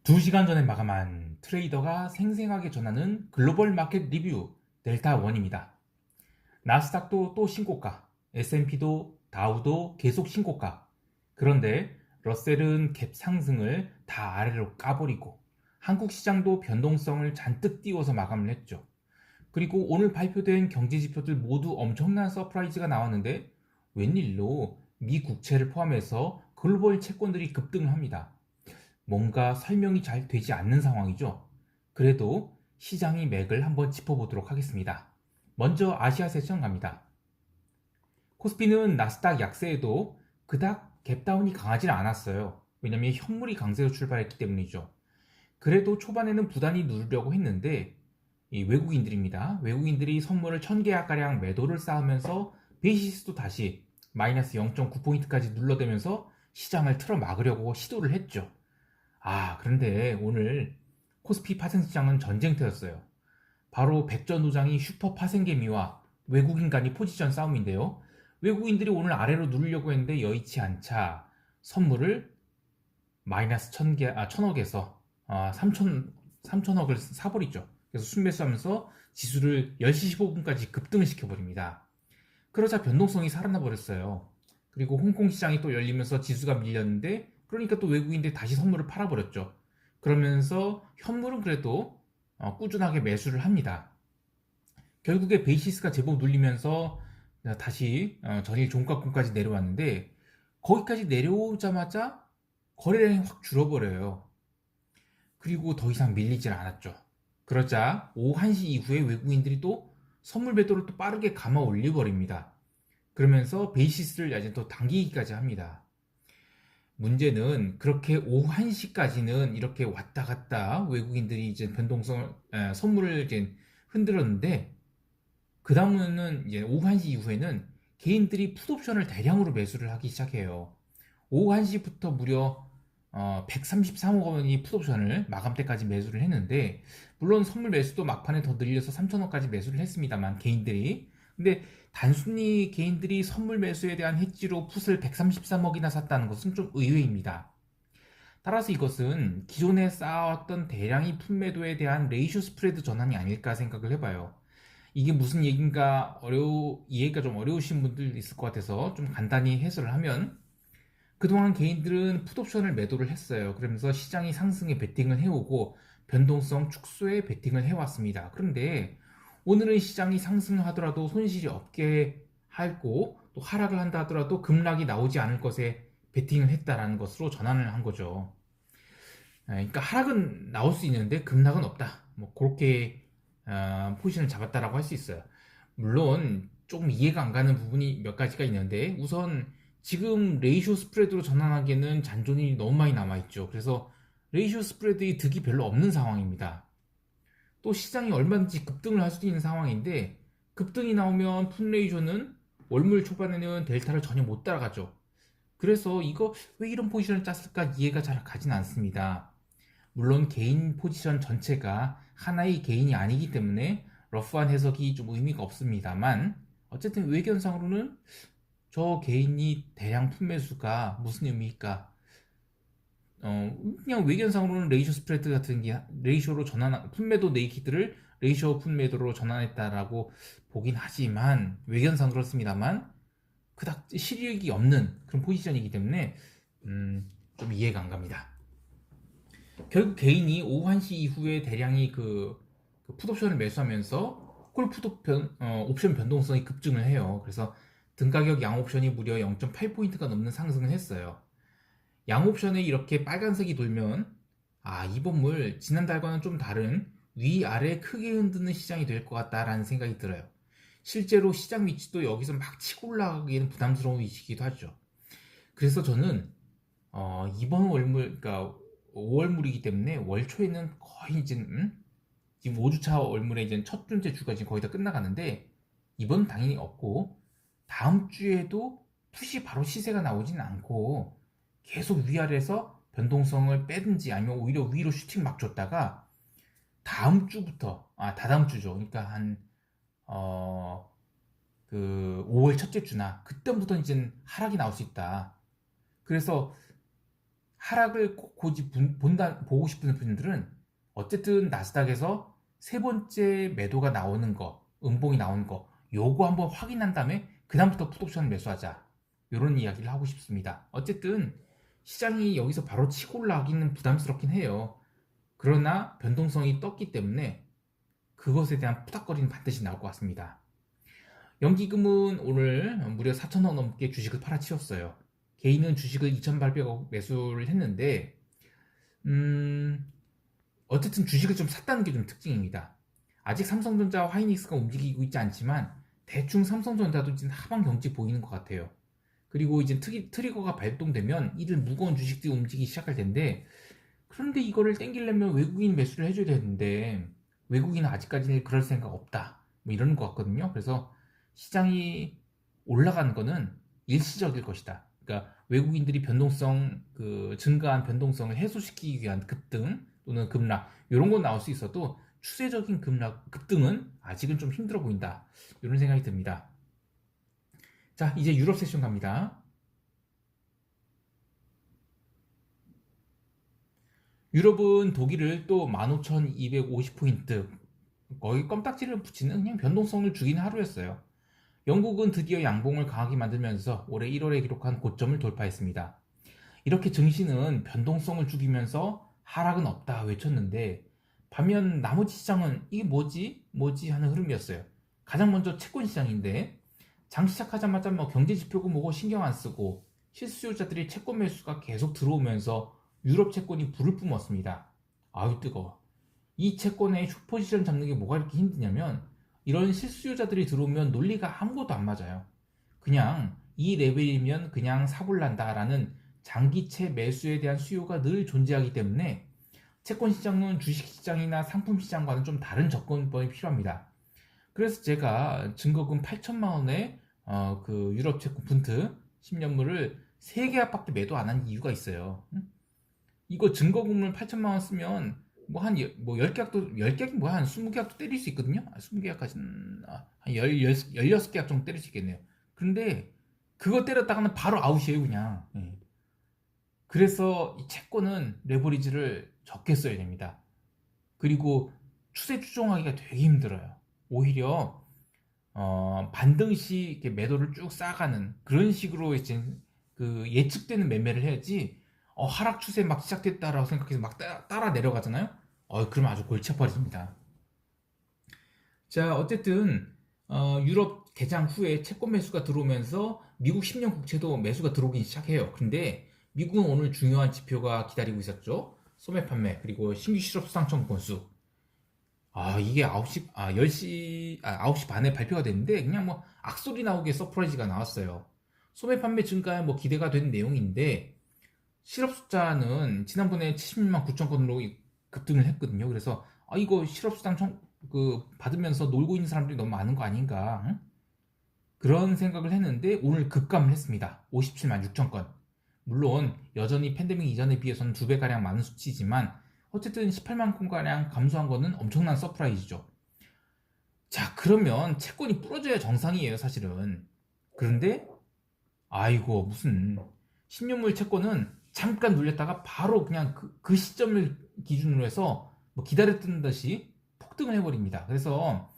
2시간 전에 마감한 트레이더가 생생하게 전하는 글로벌 마켓 리뷰 델타1입니다. 나스닥도 또 신고가, S&P도 다우도 계속 신고가. 그런데 러셀은 갭 상승을 다 아래로 까버리고 한국 시장도 변동성을 잔뜩 띄워서 마감을 했죠. 그리고 오늘 발표된 경제 지표들 모두 엄청난 서프라이즈가 나왔는데 웬일로 미 국채를 포함해서 글로벌 채권들이 급등을 합니다. 뭔가 설명이 잘 되지 않는 상황이죠. 그래도 시장의 맥을 한번 짚어보도록 하겠습니다. 먼저 아시아 세션 갑니다. 코스피는 나스닥 약세에도 그닥 갭다운이 강하지는 않았어요. 왜냐면 현물이 강세로 출발했기 때문이죠. 그래도 초반에는 부단히 누르려고 했는데 이 외국인들입니다. 외국인들이 선물을 1000계약가량 매도를 쌓으면서 베이시스도 다시 마이너스 0.9포인트까지 눌러대면서 시장을 틀어막으려고 시도를 했죠. 그런데 오늘 코스피 파생시장은 전쟁터였어요. 바로 백전도장이 슈퍼 파생개미와 외국인 간의 포지션 싸움인데요. 외국인들이 오늘 아래로 누르려고 했는데 여의치 않자 선물을 마이너스 1000억에서 3000억을 사버리죠. 그래서 순매수하면서 지수를 10시 15분까지 급등을 시켜버립니다. 그러자 변동성이 살아나 버렸어요. 그리고 홍콩 시장이 또 열리면서 지수가 밀렸는데 그러니까 또 외국인들이 다시 선물을 팔아버렸죠. 그러면서 현물은 그래도 꾸준하게 매수를 합니다. 결국에 베이시스가 제법 눌리면서 다시 전일 종가권까지 내려왔는데 거기까지 내려오자마자 거래량이 확 줄어버려요. 그리고 더 이상 밀리질 않았죠. 그러자 오후 1시 이후에 외국인들이 또 선물 매도를 또 빠르게 감아 올려버립니다. 그러면서 베이시스를 이제 또 당기기까지 합니다. 문제는 그렇게 오후 1시까지는 이렇게 왔다 갔다 외국인들이 이제 변동성을 선물을 이제 흔들었는데 그 다음은 이제 오후 1시 이후에는 개인들이 풋옵션을 대량으로 매수를 하기 시작해요. 오후 1시부터 무려 133억 원이 풋옵션을 마감 때까지 매수를 했는데 물론 선물 매수도 막판에 더 늘려서 3천억까지 매수를 했습니다만 개인들이 근데 단순히 개인들이 선물 매수에 대한 해지로 풋을 133억이나 샀다는 것은 좀 의외입니다. 따라서 이것은 기존에 쌓아왔던 대량의 풋 매도에 대한 레이쇼 스프레드 전환이 아닐까 생각을 해봐요. 이게 무슨 얘기인가 이해가 좀 어려우신 분들 있을 것 같아서 좀 간단히 해설을 하면 그동안 개인들은 풋옵션을 매도를 했어요. 그러면서 시장이 상승에 베팅을 해오고 변동성 축소에 베팅을 해왔습니다. 그런데 오늘은 시장이 상승하더라도 손실이 없게 하고 또 하락을 한다 하더라도 급락이 나오지 않을 것에 베팅을 했다라는 것으로 전환을 한 거죠. 그러니까 하락은 나올 수 있는데 급락은 없다. 뭐 그렇게 포지션을 잡았다라고 할 수 있어요. 물론 조금 이해가 안 가는 부분이 몇 가지가 있는데 우선 지금 레이쇼 스프레드로 전환하기에는 잔존이 너무 많이 남아있죠. 그래서 레이쇼 스프레드의 득이 별로 없는 상황입니다. 또 시장이 얼마든지 급등을 할 수도 있는 상황인데 급등이 나오면 풋 레이쇼는 월물 초반에는 델타를 전혀 못 따라가죠. 그래서 이거 왜 이런 포지션을 짰을까 이해가 잘 가진 않습니다. 물론 개인 포지션 전체가 하나의 개인이 아니기 때문에 러프한 해석이 좀 의미가 없습니다만 어쨌든 외견상으로는 저 개인이 대량 품매수가 무슨 의미일까? 그냥 외견상으로는 레이쇼 스프레드 같은 게 레이쇼로 전환 품매도 네이키드를 레이쇼 품매도로 전환했다라고 보긴 하지만 외견상 그렇습니다만 그닥 실익이 없는 그런 포지션이기 때문에 좀 이해가 안 갑니다. 결국 개인이 오후 1시 이후에 대량이 그 풋옵션을 매수하면서 옵션 변동성이 급증을 해요. 그래서 등가격 양옵션이 무려 0.8포인트가 넘는 상승을 했어요. 양옵션에 이렇게 빨간색이 돌면 이번 지난달과는 좀 다른 위아래 크게 흔드는 시장이 될 것 같다라는 생각이 들어요. 실제로 시장 위치도 여기서 막 치고 올라가기에는 부담스러운 위치이기도 하죠. 그래서 저는 이번 월물, 그러니까 5월물이기 때문에 월초에는 거의 이제 지금 5주차 월물에 이제 첫 번째 주가 지금 거의 다 끝나가는데 이번 당연히 없고 다음 주에도 푸시 바로 시세가 나오진 않고 계속 위아래에서 변동성을 빼든지 아니면 오히려 위로 슈팅 막 줬다가 다음 주부터 다다음 주죠. 그러니까 그 5월 첫째 주나 그때부터 이제 하락이 나올 수 있다. 그래서 하락을 꼭 보고 싶은 분들은 어쨌든 나스닥에서 세 번째 매도가 나오는 거, 음봉이 나오는 거, 요거 한번 확인한 다음에 그다음부터 풋옵션을 매수하자. 이런 이야기를 하고 싶습니다. 어쨌든 시장이 여기서 바로 치고 올라가기는 부담스럽긴 해요. 그러나 변동성이 떴기 때문에 그것에 대한 푸닥거리는 반드시 나올 것 같습니다. 연기금은 오늘 무려 4,000원 넘게 주식을 팔아치웠어요. 개인은 주식을 2,800억 매수를 했는데 어쨌든 주식을 좀 샀다는 게 좀 특징입니다. 아직 삼성전자와 하이닉스가 움직이고 있지 않지만 대충 삼성전자도 지금 하방 경직 보이는 것 같아요. 그리고 이제 트리거가 발동되면 이들 무거운 주식들이 움직이기 시작할 텐데, 그런데 이거를 땡기려면 외국인 매수를 해줘야 되는데 외국인은 아직까지는 그럴 생각 없다, 뭐 이러는 것 같거든요. 그래서 시장이 올라가는 거는 일시적일 것이다. 그러니까 외국인들이 증가한 변동성을 해소시키기 위한 급등 또는 급락, 이런 건 나올 수 있어도 추세적인 급등은 아직은 좀 힘들어 보인다, 이런 생각이 듭니다. 자, 이제 유럽 세션 갑니다. 유럽은 독일을 또 15,250포인트, 거의 껌딱지를 붙이는 그냥 변동성을 죽이는 하루였어요. 영국은 드디어 양봉을 강하게 만들면서 올해 1월에 기록한 고점을 돌파했습니다. 이렇게 증시는 변동성을 죽이면서 하락은 없다 외쳤는데, 반면 나머지 시장은 이게 뭐지 하는 흐름이었어요. 가장 먼저 채권 시장인데, 장 시작하자마자 뭐 경제 지표고 뭐고 신경 안 쓰고 실수요자들이 채권 매수가 계속 들어오면서 유럽 채권이 불을 뿜었습니다. 아유 뜨거워. 이 채권의 숏포지션 잡는 게 뭐가 이렇게 힘드냐면, 이런 실수요자들이 들어오면 논리가 아무것도 안 맞아요. 그냥 이 레벨이면 그냥 사볼란다라는 장기채 매수에 대한 수요가 늘 존재하기 때문에 채권 시장은 주식 시장이나 상품 시장과는 좀 다른 접근법이 필요합니다. 그래서 제가 증거금 8천만 원에 그 유럽 채권 분트 10년물을 3개밖에 매도 안 한 이유가 있어요. 이거 증거금을 8천만 원 쓰면 뭐 한 10계약도 뭐야 한 20계약도 때릴 수 있거든요. 20계약까지는 한 16계약 정도 때릴 수 있겠네요. 그런데 그거 때렸다가는 바로 아웃이에요, 그냥. 예. 그래서 이 채권은 레버리지를 적게 써야 됩니다. 그리고 추세 추종하기가 되게 힘들어요. 오히려 반등시 이렇게 매도를 쭉 쌓아가는 그런 식으로 이제 그 예측되는 매매를 해야지, 하락 추세 막 시작됐다라고 생각해서 막 따라 내려가잖아요. 그러면 아주 골치 아파집니다. 자, 어쨌든 유럽 개장 후에 채권 매수가 들어오면서 미국 10년 국채도 매수가 들어오기 시작해요. 근데 미국은 오늘 중요한 지표가 기다리고 있었죠. 소매 판매 그리고 신규 실업 수당청 건수. 이게 9시 반에 발표가 됐는데 그냥 뭐 악소리 나오게 서프라이즈가 나왔어요. 소매 판매 증가에 뭐 기대가 되는 내용인데, 실업 숫자는 지난번에 76만 9천 건으로 급등을 했거든요. 그래서 이거 실업 수당 받으면서 놀고 있는 사람들이 너무 많은 거 아닌가? 응? 그런 생각을 했는데 오늘 급감을 했습니다. 57만 6천 건. 물론 여전히 팬데믹 이전에 비해서는 2배가량 많은 수치지만 어쨌든 18만 건가량 감소한 거는 엄청난 서프라이즈죠. 자, 그러면 채권이 부러져야 정상이에요, 사실은. 그런데 아이고, 무슨 10년물 채권은 잠깐 눌렸다가 바로 그냥 그 시점을 기준으로 해서 뭐 기다렸던 듯이 폭등을 해버립니다. 그래서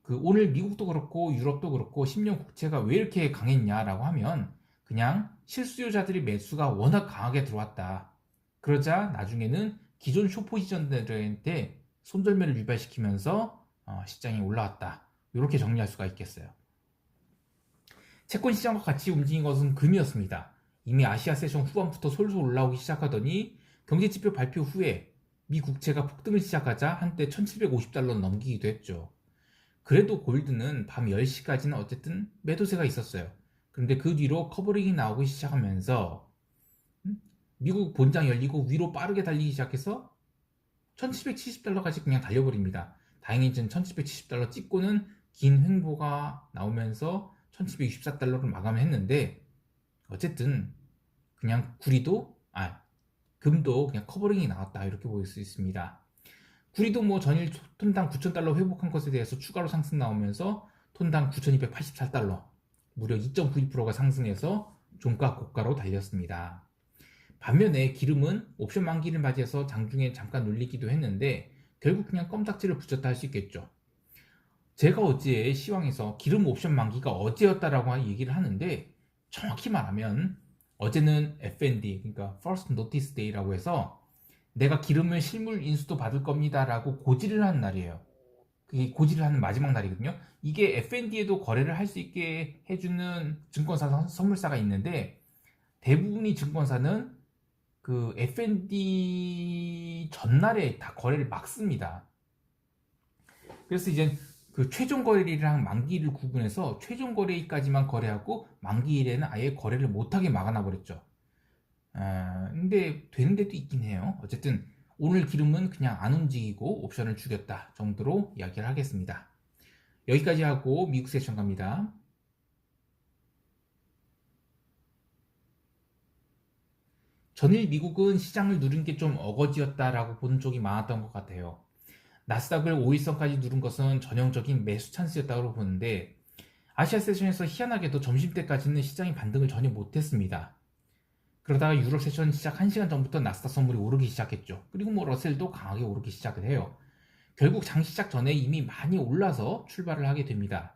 오늘 미국도 그렇고 유럽도 그렇고 10년 국채가 왜 이렇게 강했냐라고 하면, 그냥 실수요자들이 매수가 워낙 강하게 들어왔다. 그러자 나중에는 기존 숏포지션들한테 손절매를 유발시키면서 시장이 올라왔다. 이렇게 정리할 수가 있겠어요. 채권 시장과 같이 움직인 것은 금이었습니다. 이미 아시아 세션 후반부터 솔솔 올라오기 시작하더니 경제지표 발표 후에 미 국채가 폭등을 시작하자 한때 1750달러 넘기기도 했죠. 그래도 골드는 밤 10시까지는 어쨌든 매도세가 있었어요. 그런데 그 뒤로 커버링이 나오기 시작하면서 미국 본장 열리고 위로 빠르게 달리기 시작해서 1770달러까지 그냥 달려버립니다. 다행히 1770달러 찍고는 긴 횡보가 나오면서 1764달러를 마감했는데, 어쨌든 그냥 금도 그냥 커버링이 나왔다, 이렇게 보일 수 있습니다. 구리도 뭐 전일 톤당 9,000달러 회복한 것에 대해서 추가로 상승 나오면서 톤당 9,284달러, 무려 2.92%가 상승해서 종가 고가로 달렸습니다. 반면에 기름은 옵션 만기를 맞이해서 장중에 잠깐 눌리기도 했는데 결국 그냥 껌딱지를 붙였다 할 수 있겠죠. 제가 어제 시황에서 기름 옵션 만기가 어제였다라고 얘기를 하는데 정확히 말하면 어제는 FND, 그러니까 First Notice Day라고 해서 내가 기름을 실물 인수도 받을 겁니다라고 고지를 하는 날이에요. 그게 고지를 하는 마지막 날이거든요. 이게 FND에도 거래를 할 수 있게 해주는 증권사 선물사가 있는데 대부분의 증권사는 그 FND 전날에 다 거래를 막습니다. 그래서 이제 그 최종 거래일이랑 만기일을 구분해서 최종 거래일까지만 거래하고 만기일에는 아예 거래를 못하게 막아놔 버렸죠. 근데 되는 데도 있긴 해요. 어쨌든 오늘 기름은 그냥 안 움직이고 옵션을 죽였다 정도로 이야기를 하겠습니다. 여기까지 하고 미국 세션 갑니다. 전일 미국은 시장을 누른 게 좀 어거지였다라고 보는 쪽이 많았던 것 같아요. 나스닥을 5일선까지 누른 것은 전형적인 매수 찬스였다고 보는데 아시아 세션에서 희한하게도 점심때까지는 시장이 반등을 전혀 못했습니다. 그러다가 유럽 세션 시작 1시간 전부터 나스닥 선물이 오르기 시작했죠. 그리고 뭐 러셀도 강하게 오르기 시작을 해요. 결국 장 시작 전에 이미 많이 올라서 출발을 하게 됩니다.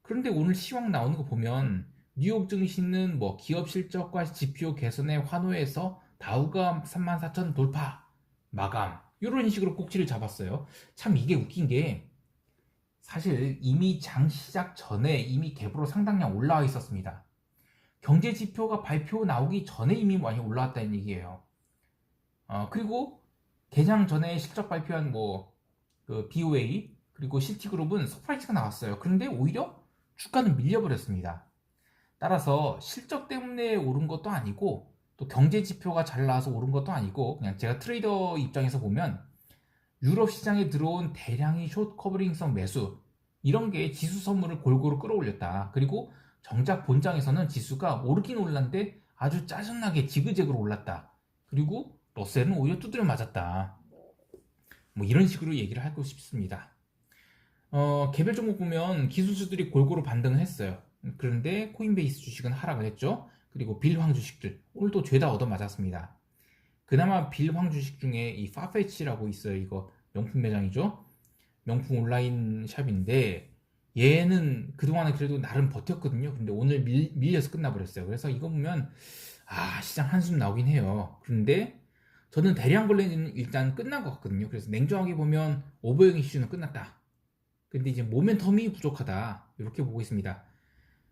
그런데 오늘 시황 나오는 거 보면 뉴욕 증시는 뭐 기업 실적과 지표 개선의 환호에서 다우가 34,000 돌파 마감 이런 식으로 꼭지를 잡았어요. 참 이게 웃긴 게 사실 이미 장 시작 전에 이미 갭으로 상당량 올라와 있었습니다. 경제 지표가 발표 나오기 전에 이미 많이 올라왔다는 얘기예요. 그리고 개장 전에 실적 발표한 그 BOA 그리고 시티그룹은 서프라이즈가 나왔어요. 그런데 오히려 주가는 밀려버렸습니다. 따라서 실적 때문에 오른 것도 아니고 또 경제 지표가 잘 나와서 오른 것도 아니고 그냥 제가 트레이더 입장에서 보면 유럽 시장에 들어온 대량의 숏 커버링성 매수 이런 게 지수 선물을 골고루 끌어올렸다. 그리고 정작 본장에서는 지수가 오르긴 올랐는데 아주 짜증나게 지그재그로 올랐다. 그리고 러셀은 오히려 두드려 맞았다. 뭐 이런 식으로 얘기를 하고 싶습니다. 개별 종목 보면 기술주들이 골고루 반등을 했어요. 그런데 코인베이스 주식은 하락을 했죠. 그리고 빌황 주식들 오늘도 죄다 얻어맞았습니다. 그나마 빌황 주식 중에 이 파페치라고 있어요. 이거 명품 매장이죠. 명품 온라인 샵인데 얘는 그동안에 그래도 나름 버텼거든요. 근데 오늘 밀려서 끝나버렸어요. 그래서 이거 보면 시장 한숨 나오긴 해요. 그런데 저는 대량 거래는 일단 끝난 것 같거든요. 그래서 냉정하게 보면 오버행 이슈는 끝났다. 근데 이제 모멘텀이 부족하다. 이렇게 보고 있습니다.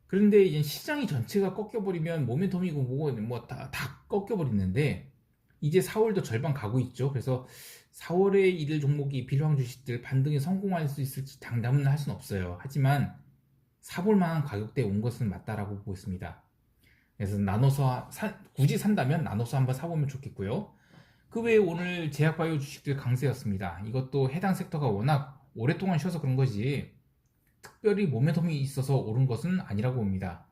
그런데 이제 시장이 전체가 꺾여버리면 모멘텀이고 뭐고 다 꺾여버리는데 이제 4월도 절반 가고 있죠. 그래서 4월에 이들 종목이 빌황 주식들 반등에 성공할 수 있을지 장담은 할 수는 없어요. 하지만 사볼 만한 가격대에 온 것은 맞다라고 보고 있습니다. 그래서 나눠서 굳이 산다면 나눠서 한번 사보면 좋겠고요. 그 외에 오늘 제약바이오 주식들 강세였습니다. 이것도 해당 섹터가 워낙 오랫동안 쉬어서 그런 거지 특별히 모멘텀이 있어서 오른 것은 아니라고 봅니다.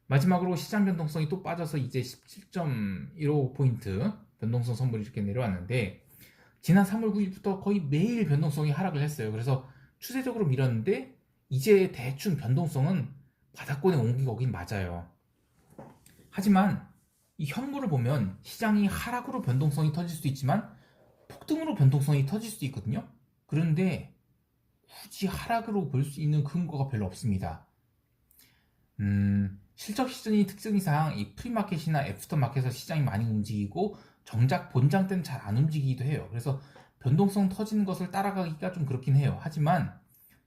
마지막으로 시장 변동성이 또 빠져서 이제 17.15포인트 변동성 선물이 이렇게 내려왔는데 지난 3월 9일부터 거의 매일 변동성이 하락을 했어요. 그래서 추세적으로 밀었는데 이제 대충 변동성은 바닥권에 옮긴 거긴 맞아요. 하지만 이 현물을 보면 시장이 하락으로 변동성이 터질 수도 있지만 폭등으로 변동성이 터질 수도 있거든요. 그런데 굳이 하락으로 볼 수 있는 근거가 별로 없습니다. 실적 시즌이 특징상 이 프리마켓이나 애프터마켓에서 시장이 많이 움직이고 정작 본장 때는 잘 안 움직이기도 해요. 그래서 변동성 터지는 것을 따라가기가 좀 그렇긴 해요. 하지만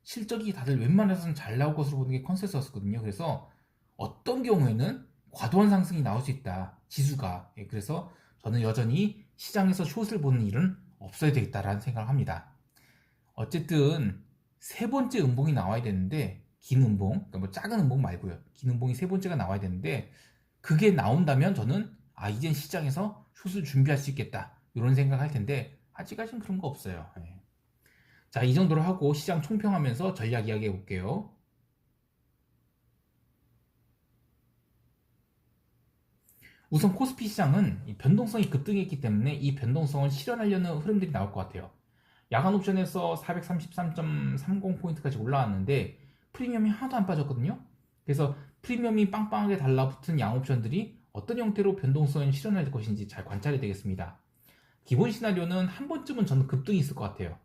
실적이 다들 웬만해서는 잘 나올 것으로 보는 게 컨센서스거든요. 그래서 어떤 경우에는 과도한 상승이 나올 수 있다. 지수가. 그래서 저는 여전히 시장에서 숏을 보는 일은 없어야 되겠다라는 생각을 합니다. 어쨌든 세 번째 음봉이 나와야 되는데 긴 음봉, 그러니까 뭐 작은 음봉 말고요. 긴 음봉이 세 번째가 나와야 되는데 그게 나온다면 저는 이젠 시장에서 숏을 준비할 수 있겠다 이런 생각할 텐데 아직까지는 그런 거 없어요. 자, 이 정도로 하고 시장 총평하면서 전략 이야기해 볼게요. 우선 코스피 시장은 변동성이 급등했기 때문에 이 변동성을 실현하려는 흐름들이 나올 것 같아요. 야간 옵션에서 433.30포인트까지 올라왔는데 프리미엄이 하나도 안 빠졌거든요. 그래서 프리미엄이 빵빵하게 달라붙은 양 옵션들이 어떤 형태로 변동성을 실현할 것인지 잘 관찰해야 되겠습니다. 기본 시나리오는 한 번쯤은 저는 급등이 있을 것 같아요.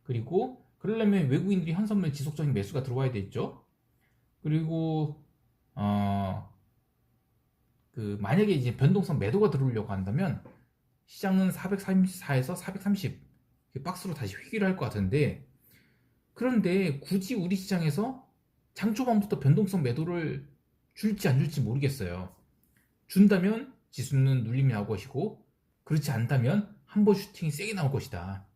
그리고 그러려면 외국인들이 현선물 지속적인 매수가 들어와야 되겠죠. 그리고 만약에 이제 변동성 매도가 들어오려고 한다면 시장은 434에서 430 박스로 다시 회귀를 할 것 같은데, 그런데 굳이 우리 시장에서 장 초반부터 변동성 매도를 줄지 안 줄지 모르겠어요. 준다면 지수는 눌림이 나올 것이고, 그렇지 않다면 한 번 슈팅이 세게 나올 것이다.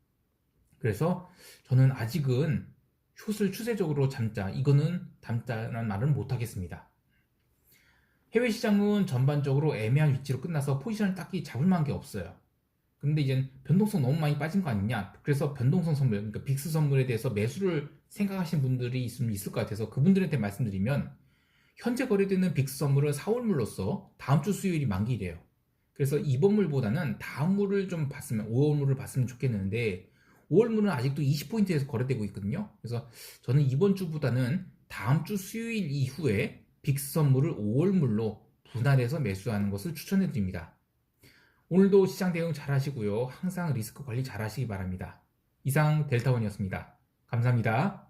그래서 저는 아직은 숏을 추세적으로 잠자, 이거는 담자라는 말은 못하겠습니다. 해외 시장은 전반적으로 애매한 위치로 끝나서 포지션을 딱히 잡을 만한 게 없어요. 근데 이제 변동성 너무 많이 빠진 거 아니냐? 그래서 변동성 선물, 그러니까 빅스 선물에 대해서 매수를 생각하시는 분들이 있을 것 같아서 그분들한테 말씀드리면, 현재 거래되는 빅스 선물은 4월물로서 다음 주 수요일이 만기래요. 그래서 이번 물보다는 다음 물을 좀 봤으면, 5월물을 봤으면 좋겠는데 5월물은 아직도 20포인트에서 거래되고 있거든요. 그래서 저는 이번 주보다는 다음 주 수요일 이후에 빅스 선물을 5월물로 분할해서 매수하는 것을 추천해 드립니다. 오늘도 시장 대응 잘 하시고요. 항상 리스크 관리 잘 하시기 바랍니다. 이상 델타원이었습니다. 감사합니다.